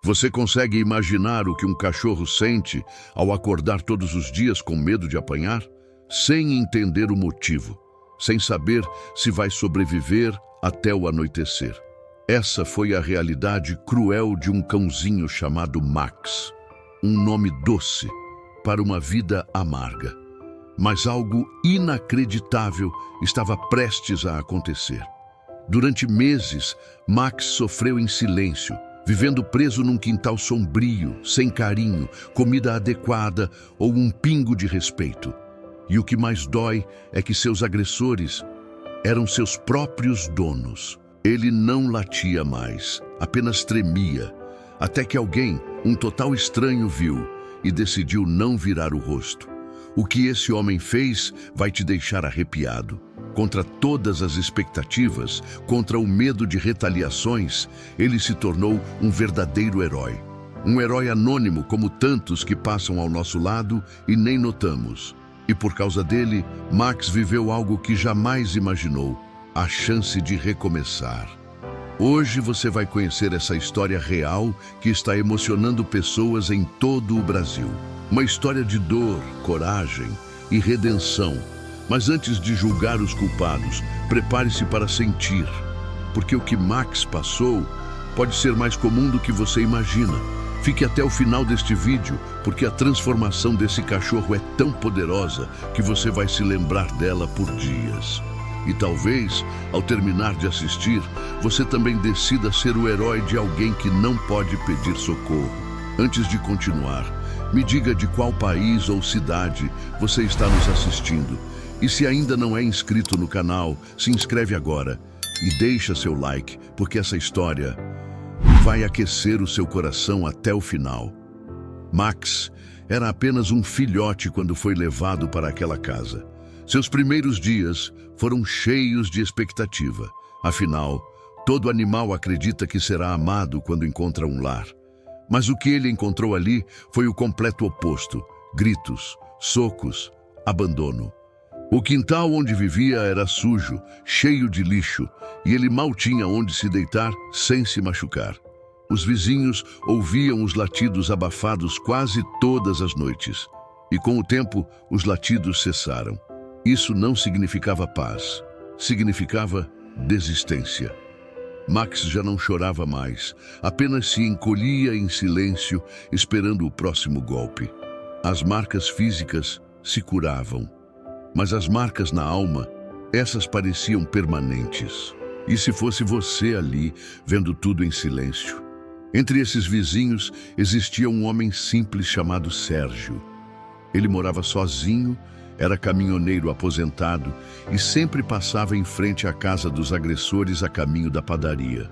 Você consegue imaginar o que um cachorro sente ao acordar todos os dias com medo de apanhar? Sem entender o motivo, sem saber se vai sobreviver até o anoitecer. Essa foi a realidade cruel de um cãozinho chamado Max. Um nome doce para uma vida amarga. Mas algo inacreditável estava prestes a acontecer. Durante meses, Max sofreu em silêncio, vivendo preso num quintal sombrio, sem carinho, comida adequada ou um pingo de respeito. E o que mais dói é que seus agressores eram seus próprios donos. Ele não latia mais, apenas tremia, até que alguém, um total estranho, viu e decidiu não virar o rosto. O que esse homem fez vai te deixar arrepiado. Contra todas as expectativas, contra o medo de retaliações, ele se tornou um verdadeiro herói. Um herói anônimo como tantos que passam ao nosso lado e nem notamos. E por causa dele, Max viveu algo que jamais imaginou, a chance de recomeçar. Hoje você vai conhecer essa história real que está emocionando pessoas em todo o Brasil. Uma história de dor, coragem e redenção. Mas antes de julgar os culpados, prepare-se para sentir, porque o que Max passou pode ser mais comum do que você imagina. Fique até o final deste vídeo, porque a transformação desse cachorro é tão poderosa que você vai se lembrar dela por dias. E talvez, ao terminar de assistir, você também decida ser o herói de alguém que não pode pedir socorro. Antes de continuar, me diga de qual país ou cidade você está nos assistindo. E se ainda não é inscrito no canal, se inscreve agora e deixa seu like, porque essa história vai aquecer o seu coração até o final. Max era apenas um filhote quando foi levado para aquela casa. Seus primeiros dias foram cheios de expectativa. Afinal, todo animal acredita que será amado quando encontra um lar. Mas o que ele encontrou ali foi o completo oposto: gritos, socos, abandono. O quintal onde vivia era sujo, cheio de lixo, e ele mal tinha onde se deitar sem se machucar. Os vizinhos ouviam os latidos abafados quase todas as noites. E com o tempo, os latidos cessaram. Isso não significava paz, significava desistência. Max já não chorava mais, apenas se encolhia em silêncio, esperando o próximo golpe. As marcas físicas se curavam, mas as marcas na alma, essas pareciam permanentes. E se fosse você ali, vendo tudo em silêncio? Entre esses vizinhos existia um homem simples chamado Sérgio. Ele morava sozinho, era caminhoneiro aposentado e sempre passava em frente à casa dos agressores a caminho da padaria.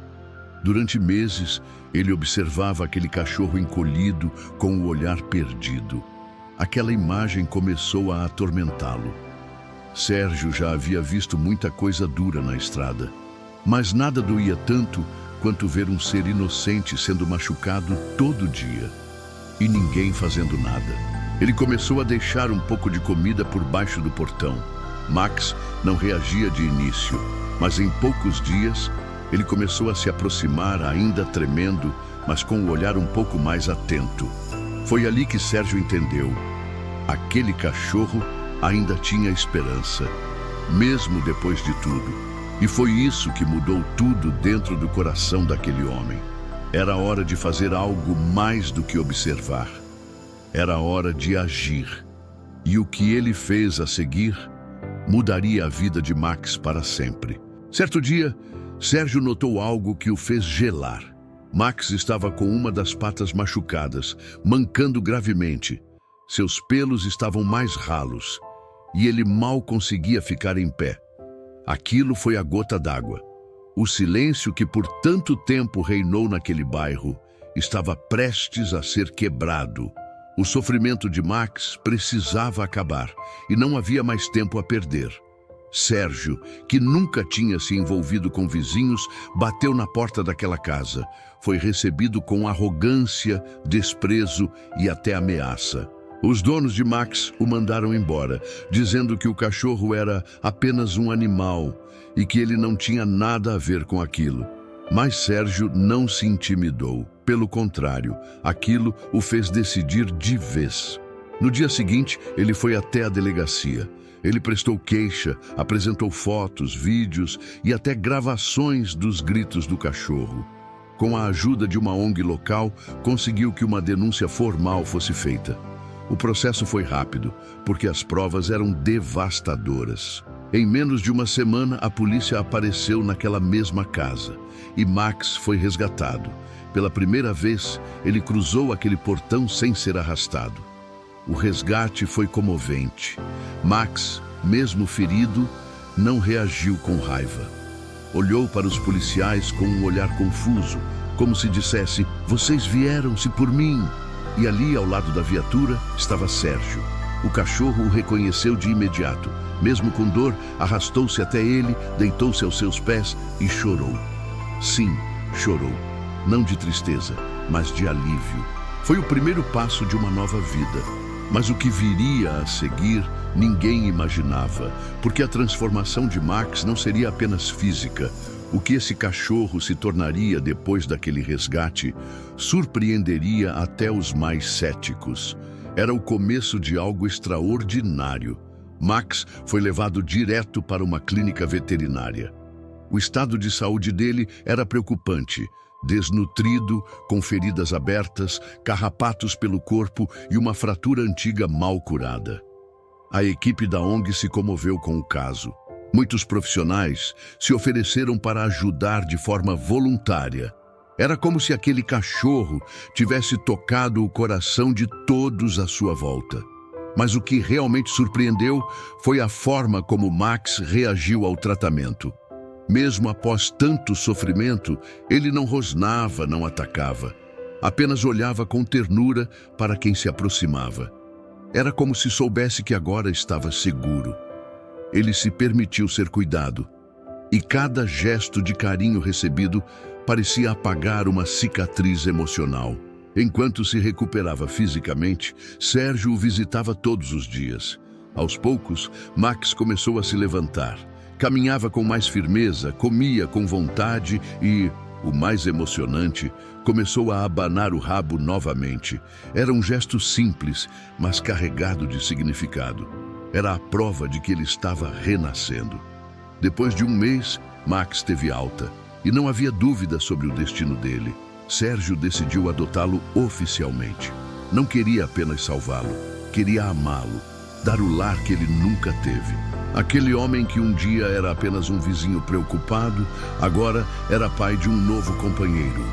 Durante meses, ele observava aquele cachorro encolhido com o olhar perdido. Aquela imagem começou a atormentá-lo. Sérgio já havia visto muita coisa dura na estrada, mas nada doía tanto quanto ver um ser inocente sendo machucado todo dia e ninguém fazendo nada. Ele começou a deixar um pouco de comida por baixo do portão. Max não reagia de início, mas em poucos dias ele começou a se aproximar, ainda tremendo, mas com o olhar um pouco mais atento. Foi ali que Sérgio entendeu: aquele cachorro ainda tinha esperança, mesmo depois de tudo. E foi isso que mudou tudo dentro do coração daquele homem. Era hora de fazer algo mais do que observar. Era hora de agir. E o que ele fez a seguir mudaria a vida de Max para sempre. Certo dia, Sérgio notou algo que o fez gelar. Max estava com uma das patas machucadas, mancando gravemente. Seus pelos estavam mais ralos e ele mal conseguia ficar em pé. Aquilo foi a gota d'água. O silêncio que por tanto tempo reinou naquele bairro estava prestes a ser quebrado. O sofrimento de Max precisava acabar e não havia mais tempo a perder. Sérgio, que nunca tinha se envolvido com vizinhos, bateu na porta daquela casa. Foi recebido com arrogância, desprezo e até ameaça. Os donos de Max o mandaram embora, dizendo que o cachorro era apenas um animal e que ele não tinha nada a ver com aquilo. Mas Sérgio não se intimidou. Pelo contrário, aquilo o fez decidir de vez. No dia seguinte, ele foi até a delegacia. Ele prestou queixa, apresentou fotos, vídeos e até gravações dos gritos do cachorro. Com a ajuda de uma ONG local, conseguiu que uma denúncia formal fosse feita. O processo foi rápido, porque as provas eram devastadoras. Em menos de uma semana, a polícia apareceu naquela mesma casa e Max foi resgatado. Pela primeira vez, ele cruzou aquele portão sem ser arrastado. O resgate foi comovente. Max, mesmo ferido, não reagiu com raiva. Olhou para os policiais com um olhar confuso, como se dissesse: "Vocês vieram-se por mim." E ali, ao lado da viatura, estava Sérgio. O cachorro o reconheceu de imediato. Mesmo com dor, arrastou-se até ele, deitou-se aos seus pés e chorou. Sim, chorou. Não de tristeza, mas de alívio. Foi o primeiro passo de uma nova vida. Mas o que viria a seguir, ninguém imaginava, porque a transformação de Max não seria apenas física. O que esse cachorro se tornaria depois daquele resgate surpreenderia até os mais céticos. Era o começo de algo extraordinário. Max foi levado direto para uma clínica veterinária. O estado de saúde dele era preocupante. Desnutrido, com feridas abertas, carrapatos pelo corpo e uma fratura antiga mal curada. A equipe da ONG se comoveu com o caso. Muitos profissionais se ofereceram para ajudar de forma voluntária. Era como se aquele cachorro tivesse tocado o coração de todos à sua volta. Mas o que realmente surpreendeu foi a forma como Max reagiu ao tratamento. Mesmo após tanto sofrimento, ele não rosnava, não atacava. Apenas olhava com ternura para quem se aproximava. Era como se soubesse que agora estava seguro. Ele se permitiu ser cuidado. E cada gesto de carinho recebido parecia apagar uma cicatriz emocional. Enquanto se recuperava fisicamente, Sérgio o visitava todos os dias. Aos poucos, Max começou a se levantar. Caminhava com mais firmeza, comia com vontade e, o mais emocionante, começou a abanar o rabo novamente. Era um gesto simples, mas carregado de significado. Era a prova de que ele estava renascendo. Depois de um mês, Max teve alta, e não havia dúvida sobre o destino dele. Sérgio decidiu adotá-lo oficialmente. Não queria apenas salvá-lo, queria amá-lo, dar o lar que ele nunca teve. Aquele homem que um dia era apenas um vizinho preocupado, agora era pai de um novo companheiro.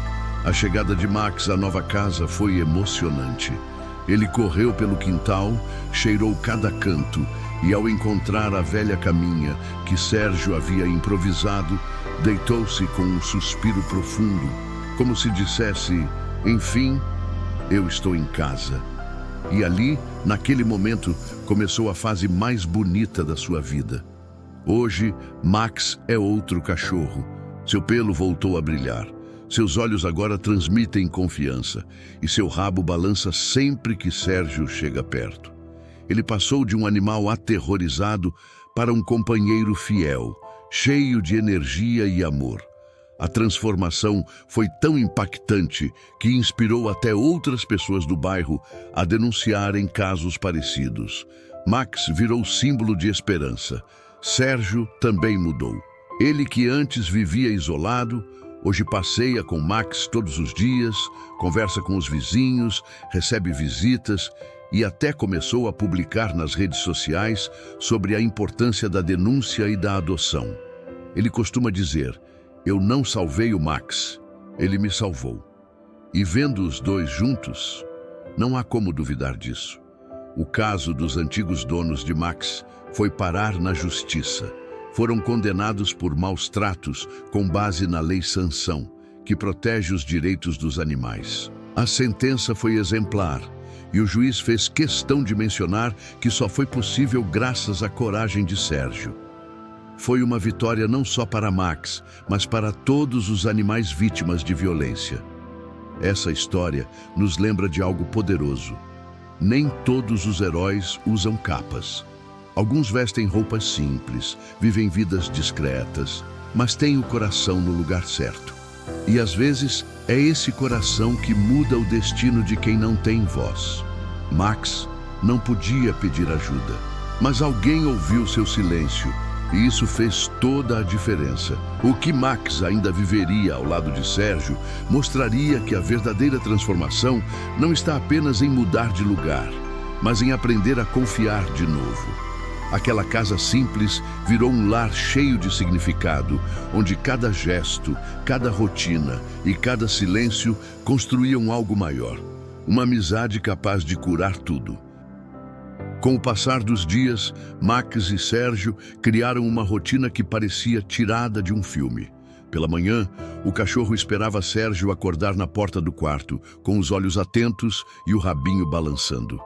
A chegada de Max à nova casa foi emocionante. Ele correu pelo quintal, cheirou cada canto e, ao encontrar a velha caminha que Sérgio havia improvisado, deitou-se com um suspiro profundo, como se dissesse: "Enfim, eu estou em casa." E ali, naquele momento, começou a fase mais bonita da sua vida. Hoje, Max é outro cachorro. Seu pelo voltou a brilhar. Seus olhos agora transmitem confiança e seu rabo balança sempre que Sérgio chega perto. Ele passou de um animal aterrorizado para um companheiro fiel, cheio de energia e amor. A transformação foi tão impactante que inspirou até outras pessoas do bairro a denunciarem casos parecidos. Max virou símbolo de esperança. Sérgio também mudou. Ele, que antes vivia isolado, hoje passeia com Max todos os dias, conversa com os vizinhos, recebe visitas e até começou a publicar nas redes sociais sobre a importância da denúncia e da adoção. Ele costuma dizer: "Eu não salvei o Max, ele me salvou." E vendo os dois juntos, não há como duvidar disso. O caso dos antigos donos de Max foi parar na justiça. Foram condenados por maus tratos com base na Lei Sanção, que protege os direitos dos animais. A sentença foi exemplar e o juiz fez questão de mencionar que só foi possível graças à coragem de Sérgio. Foi uma vitória não só para Max, mas para todos os animais vítimas de violência. Essa história nos lembra de algo poderoso. Nem todos os heróis usam capas. Alguns vestem roupas simples, vivem vidas discretas, mas têm o coração no lugar certo. E às vezes é esse coração que muda o destino de quem não tem voz. Max não podia pedir ajuda, mas alguém ouviu seu silêncio, e isso fez toda a diferença. O que Max ainda viveria ao lado de Sérgio mostraria que a verdadeira transformação não está apenas em mudar de lugar, mas em aprender a confiar de novo. Aquela casa simples virou um lar cheio de significado, onde cada gesto, cada rotina e cada silêncio construíam algo maior, uma amizade capaz de curar tudo. Com o passar dos dias, Max e Sérgio criaram uma rotina que parecia tirada de um filme. Pela manhã, o cachorro esperava Sérgio acordar na porta do quarto, com os olhos atentos e o rabinho balançando.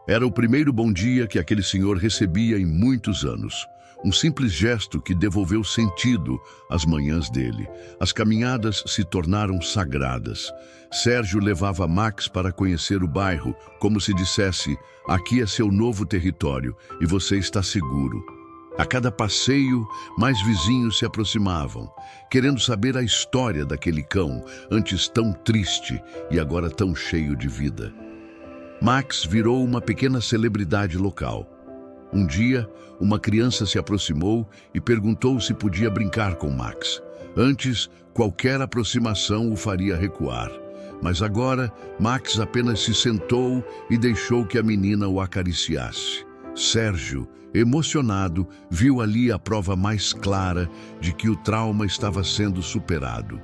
Era o primeiro bom dia que aquele senhor recebia em muitos anos. Um simples gesto que devolveu sentido às manhãs dele. As caminhadas se tornaram sagradas. Sérgio levava Max para conhecer o bairro, como se dissesse: aqui é seu novo território e você está seguro. A cada passeio, mais vizinhos se aproximavam, querendo saber a história daquele cão, antes tão triste e agora tão cheio de vida. Max virou uma pequena celebridade local. Um dia, uma criança se aproximou e perguntou se podia brincar com Max. Antes, qualquer aproximação o faria recuar. Mas agora, Max apenas se sentou e deixou que a menina o acariciasse. Sérgio, emocionado, viu ali a prova mais clara de que o trauma estava sendo superado.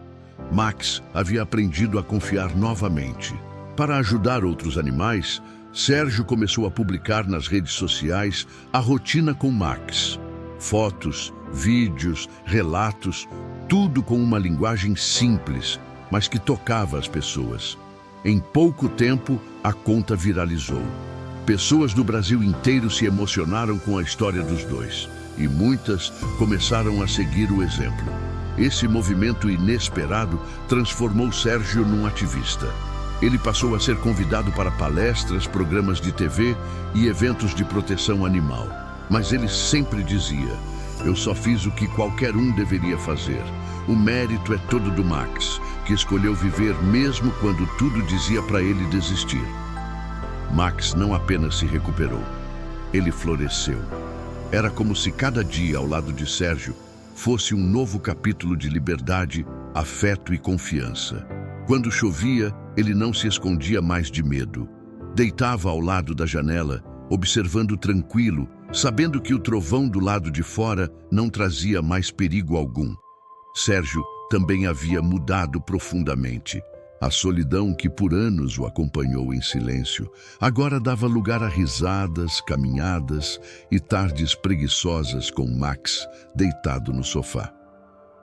Max havia aprendido a confiar novamente. Para ajudar outros animais, Sérgio começou a publicar nas redes sociais a rotina com Max. Fotos, vídeos, relatos, tudo com uma linguagem simples, mas que tocava as pessoas. Em pouco tempo, a conta viralizou. Pessoas do Brasil inteiro se emocionaram com a história dos dois, e muitas começaram a seguir o exemplo. Esse movimento inesperado transformou Sérgio num ativista. Ele passou a ser convidado para palestras, programas de TV e eventos de proteção animal. Mas ele sempre dizia: eu só fiz o que qualquer um deveria fazer. O mérito é todo do Max, que escolheu viver mesmo quando tudo dizia para ele desistir. Max não apenas se recuperou, ele floresceu. Era como se cada dia ao lado de Sérgio fosse um novo capítulo de liberdade, afeto e confiança. Quando chovia, ele não se escondia mais de medo. Deitava ao lado da janela, observando tranquilo, sabendo que o trovão do lado de fora não trazia mais perigo algum. Sérgio também havia mudado profundamente. A solidão que por anos o acompanhou em silêncio agora dava lugar a risadas, caminhadas e tardes preguiçosas com Max deitado no sofá.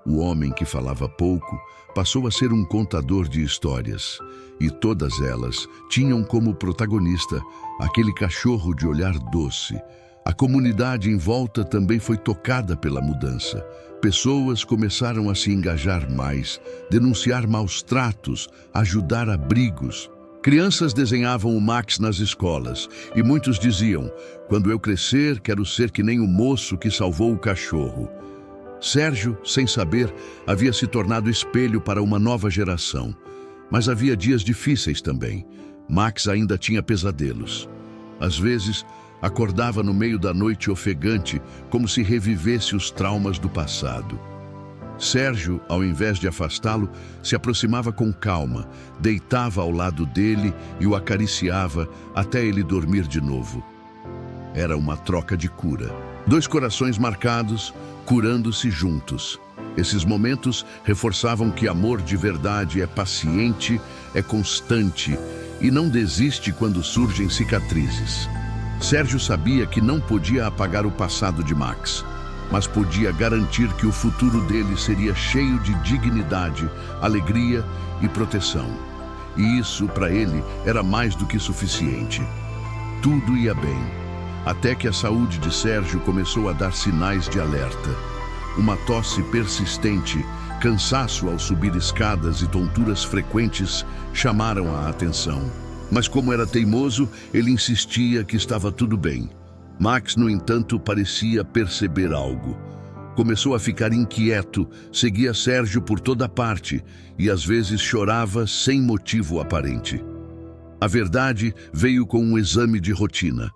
O homem que falava pouco passou a ser um contador de histórias, e todas elas tinham como protagonista aquele cachorro de olhar doce. A comunidade em volta também foi tocada pela mudança. Pessoas começaram a se engajar mais, denunciar maus tratos, ajudar abrigos. Crianças desenhavam o Max nas escolas, e muitos diziam: quando eu crescer, quero ser que nem o moço que salvou o cachorro. Sérgio, sem saber, havia se tornado espelho para uma nova geração. Mas havia dias difíceis também. Max ainda tinha pesadelos. Às vezes, acordava no meio da noite ofegante, como se revivesse os traumas do passado. Sérgio, ao invés de afastá-lo, se aproximava com calma, deitava ao lado dele e o acariciava até ele dormir de novo. Era uma troca de cura. Dois corações marcados, curando-se juntos. Esses momentos reforçavam que amor de verdade é paciente, é constante e não desiste quando surgem cicatrizes. Sérgio sabia que não podia apagar o passado de Max, mas podia garantir que o futuro dele seria cheio de dignidade, alegria e proteção. E isso, para ele, era mais do que suficiente. Tudo ia bem. Até que a saúde de Sérgio começou a dar sinais de alerta. Uma tosse persistente, cansaço ao subir escadas e tonturas frequentes chamaram a atenção. Mas como era teimoso, ele insistia que estava tudo bem. Max, no entanto, parecia perceber algo. Começou a ficar inquieto, seguia Sérgio por toda parte e às vezes chorava sem motivo aparente. A verdade veio com um exame de rotina.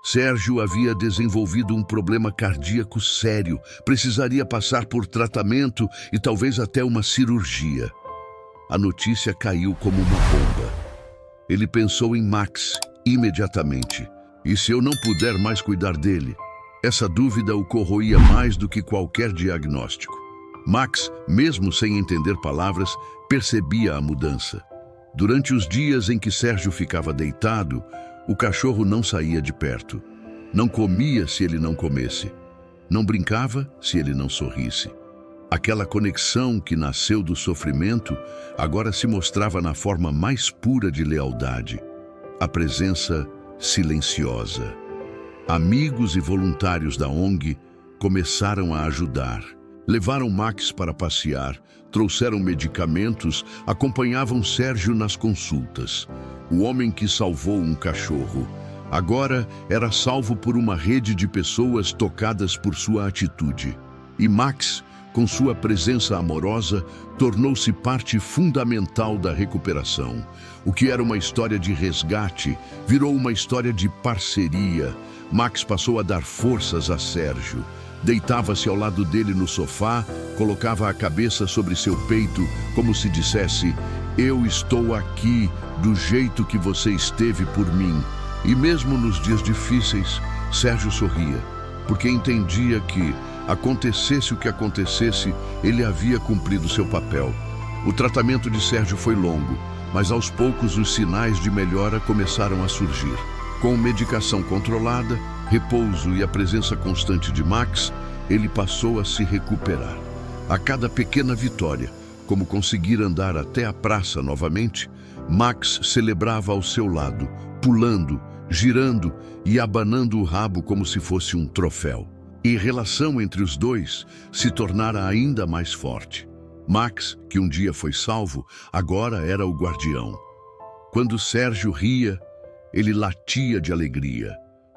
Sérgio havia desenvolvido um problema cardíaco sério, precisaria passar por tratamento e talvez até uma cirurgia. A notícia caiu como uma bomba. Ele pensou em Max imediatamente. E se eu não puder mais cuidar dele? Essa dúvida o corroía mais do que qualquer diagnóstico. Max, mesmo sem entender palavras, percebia a mudança. Durante os dias em que Sérgio ficava deitado, o cachorro não saía de perto. Não comia se ele não comesse. Não brincava se ele não sorrisse. Aquela conexão que nasceu do sofrimento agora se mostrava na forma mais pura de lealdade. A presença silenciosa. Amigos e voluntários da ONG começaram a ajudar. Levaram Max para passear, trouxeram medicamentos, acompanhavam Sérgio nas consultas. O homem que salvou um cachorro agora era salvo por uma rede de pessoas tocadas por sua atitude. E Max, com sua presença amorosa, tornou-se parte fundamental da recuperação. O que era uma história de resgate virou uma história de parceria. Max passou a dar forças a Sérgio. Deitava-se ao lado dele no sofá, colocava a cabeça sobre seu peito, como se dissesse: "Eu estou aqui do jeito que você esteve por mim." E mesmo nos dias difíceis, Sérgio sorria, porque entendia que, acontecesse o que acontecesse, ele havia cumprido seu papel. O tratamento de Sérgio foi longo, mas aos poucos os sinais de melhora começaram a surgir. Com medicação controlada, repouso e a presença constante de Max, ele passou a se recuperar. A cada pequena vitória, como conseguir andar até a praça novamente, Max celebrava ao seu lado, pulando, girando e abanando o rabo como se fosse um troféu. E a relação entre os dois se tornara ainda mais forte. Max, que um dia foi salvo, agora era o guardião. Quando Sérgio ria, ele latia de alegria.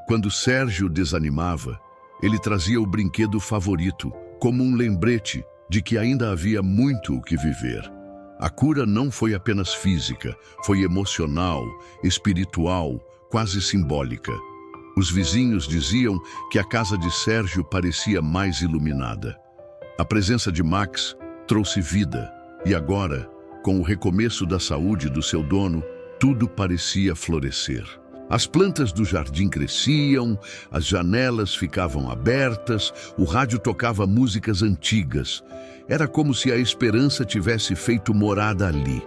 Quando Sérgio desanimava, ele trazia o brinquedo favorito, como um lembrete de que ainda havia muito o que viver. A cura não foi apenas física, foi emocional, espiritual, quase simbólica. Os vizinhos diziam que a casa de Sérgio parecia mais iluminada. A presença de Max trouxe vida, e agora, com o recomeço da saúde do seu dono, tudo parecia florescer. As plantas do jardim cresciam, as janelas ficavam abertas, o rádio tocava músicas antigas. Era como se a esperança tivesse feito morada ali.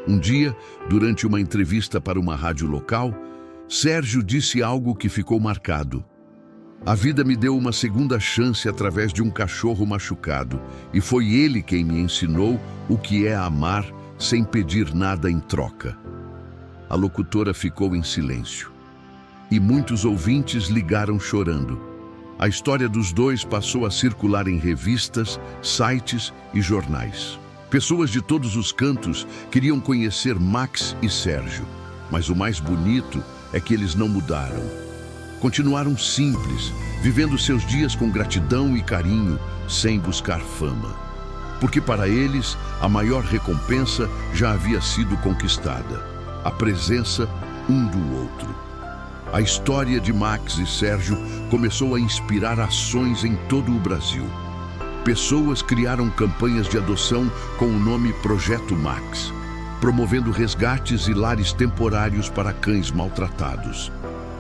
Um dia, durante uma entrevista para uma rádio local, Sérgio disse algo que ficou marcado. "A vida me deu uma segunda chance através de um cachorro machucado, e foi ele quem me ensinou o que é amar sem pedir nada em troca." A locutora ficou em silêncio. E muitos ouvintes ligaram chorando. A história dos dois passou a circular em revistas, sites e jornais. Pessoas de todos os cantos queriam conhecer Max e Sérgio. Mas o mais bonito é que eles não mudaram. Continuaram simples, vivendo seus dias com gratidão e carinho, sem buscar fama. Porque para eles, a maior recompensa já havia sido conquistada. A presença um do outro. A história de Max e Sérgio começou a inspirar ações em todo o Brasil. Pessoas criaram campanhas de adoção com o nome Projeto Max, promovendo resgates e lares temporários para cães maltratados.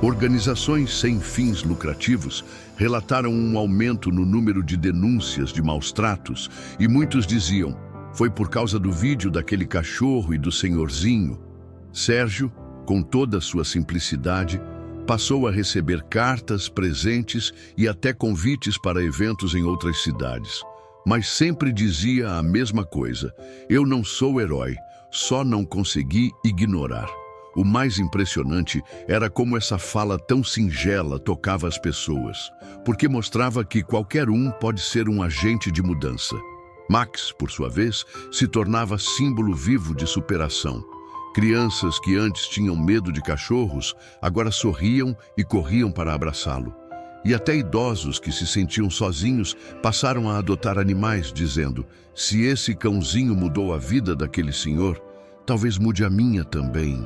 Organizações sem fins lucrativos relataram um aumento no número de denúncias de maus-tratos e muitos diziam: "Foi por causa do vídeo daquele cachorro e do senhorzinho." Sérgio, com toda a sua simplicidade, passou a receber cartas, presentes e até convites para eventos em outras cidades. Mas sempre dizia a mesma coisa: "Eu não sou herói, só não consegui ignorar." O mais impressionante era como essa fala tão singela tocava as pessoas, porque mostrava que qualquer um pode ser um agente de mudança. Max, por sua vez, se tornava símbolo vivo de superação. Crianças que antes tinham medo de cachorros, agora sorriam e corriam para abraçá-lo. E até idosos que se sentiam sozinhos passaram a adotar animais, dizendo: se esse cãozinho mudou a vida daquele senhor, talvez mude a minha também.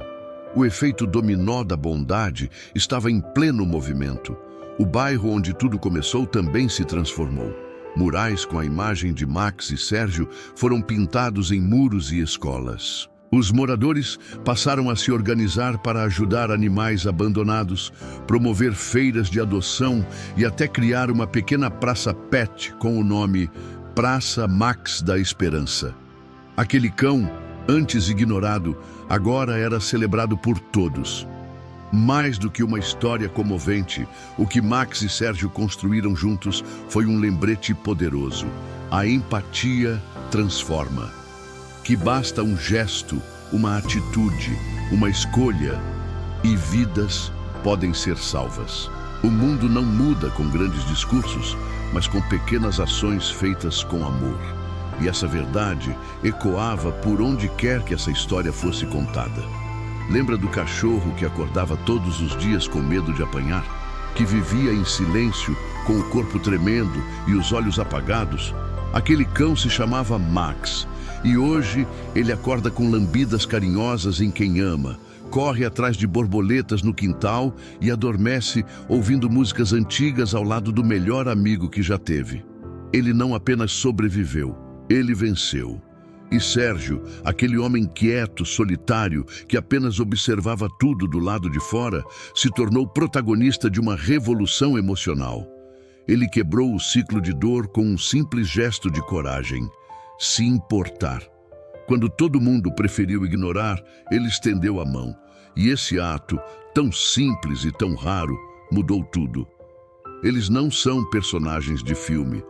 O efeito dominó da bondade estava em pleno movimento. O bairro onde tudo começou também se transformou. Murais com a imagem de Max e Sérgio foram pintados em muros e escolas. Os moradores passaram a se organizar para ajudar animais abandonados, promover feiras de adoção e até criar uma pequena praça pet com o nome Praça Max da Esperança. Aquele cão, antes ignorado, agora era celebrado por todos. Mais do que uma história comovente, o que Max e Sérgio construíram juntos foi um lembrete poderoso. A empatia transforma. Que basta um gesto, uma atitude, uma escolha, e vidas podem ser salvas. O mundo não muda com grandes discursos, mas com pequenas ações feitas com amor. E essa verdade ecoava por onde quer que essa história fosse contada. Lembra do cachorro que acordava todos os dias com medo de apanhar? Que vivia em silêncio, com o corpo tremendo e os olhos apagados? Aquele cão se chamava Max. E hoje ele acorda com lambidas carinhosas em quem ama, corre atrás de borboletas no quintal e adormece ouvindo músicas antigas ao lado do melhor amigo que já teve. Ele não apenas sobreviveu, ele venceu. E Sérgio, aquele homem quieto, solitário, que apenas observava tudo do lado de fora, se tornou protagonista de uma revolução emocional. Ele quebrou o ciclo de dor com um simples gesto de coragem: se importar. Quando todo mundo preferiu ignorar, ele estendeu a mão. E esse ato, tão simples e tão raro, mudou tudo. Eles não são personagens de filme,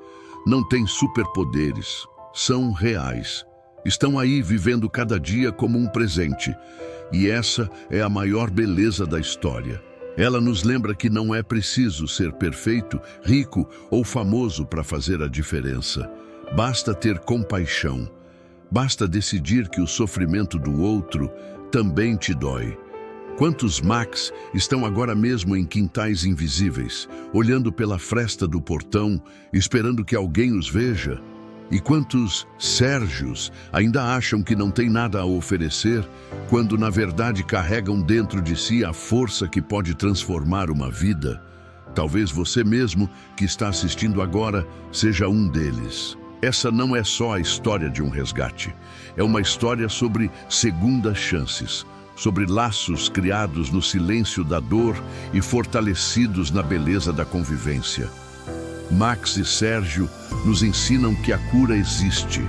não têm superpoderes, são reais. Estão aí vivendo cada dia como um presente. E essa é a maior beleza da história. Ela nos lembra que não é preciso ser perfeito, rico ou famoso para fazer a diferença. Basta ter compaixão. Basta decidir que o sofrimento do outro também te dói. Quantos Max estão agora mesmo em quintais invisíveis, olhando pela fresta do portão, esperando que alguém os veja? E quantos Sérgios ainda acham que não têm nada a oferecer, quando na verdade carregam dentro de si a força que pode transformar uma vida? Talvez você mesmo, que está assistindo agora, seja um deles. Essa não é só a história de um resgate. É uma história sobre segundas chances, sobre laços criados no silêncio da dor e fortalecidos na beleza da convivência. Max e Sérgio nos ensinam que a cura existe,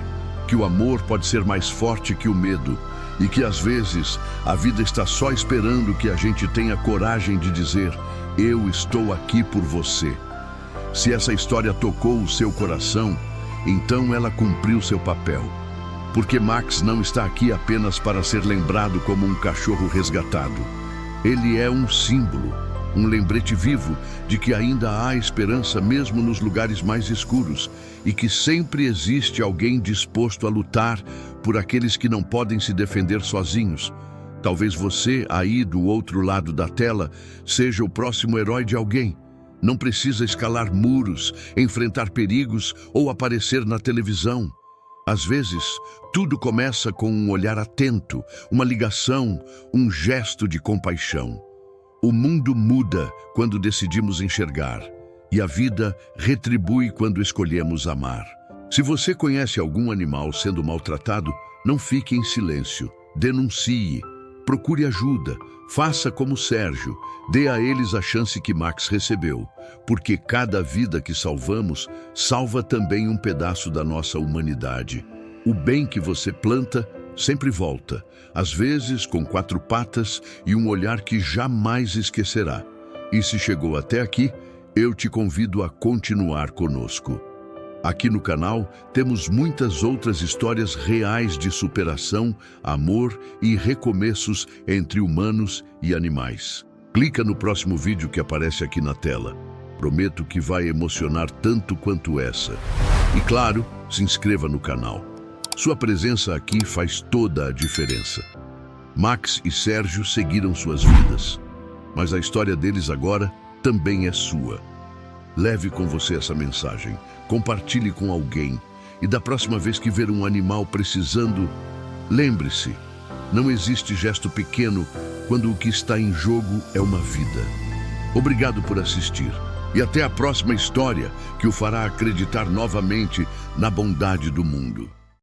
que o amor pode ser mais forte que o medo e que às vezes a vida está só esperando que a gente tenha coragem de dizer: eu estou aqui por você. Se essa história tocou o seu coração, então ela cumpriu seu papel. Porque Max não está aqui apenas para ser lembrado como um cachorro resgatado. Ele é um símbolo, um lembrete vivo de que ainda há esperança mesmo nos lugares mais escuros e que sempre existe alguém disposto a lutar por aqueles que não podem se defender sozinhos. Talvez você, aí do outro lado da tela, seja o próximo herói de alguém. Não precisa escalar muros, enfrentar perigos ou aparecer na televisão. Às vezes, tudo começa com um olhar atento, uma ligação, um gesto de compaixão. O mundo muda quando decidimos enxergar, e a vida retribui quando escolhemos amar. Se você conhece algum animal sendo maltratado, não fique em silêncio. Denuncie, procure ajuda, faça como Sérgio, dê a eles a chance que Max recebeu, porque cada vida que salvamos salva também um pedaço da nossa humanidade. O bem que você planta sempre volta, às vezes com 4 patas e um olhar que jamais esquecerá. E se chegou até aqui, eu te convido a continuar conosco. Aqui no canal temos muitas outras histórias reais de superação, amor e recomeços entre humanos e animais. Clica no próximo vídeo que aparece aqui na tela. Prometo que vai emocionar tanto quanto essa. E claro, se inscreva no canal. Sua presença aqui faz toda a diferença. Max e Sérgio seguiram suas vidas, mas a história deles agora também é sua. Leve com você essa mensagem, compartilhe com alguém e da próxima vez que ver um animal precisando, lembre-se, não existe gesto pequeno quando o que está em jogo é uma vida. Obrigado por assistir e até a próxima história que o fará acreditar novamente na bondade do mundo.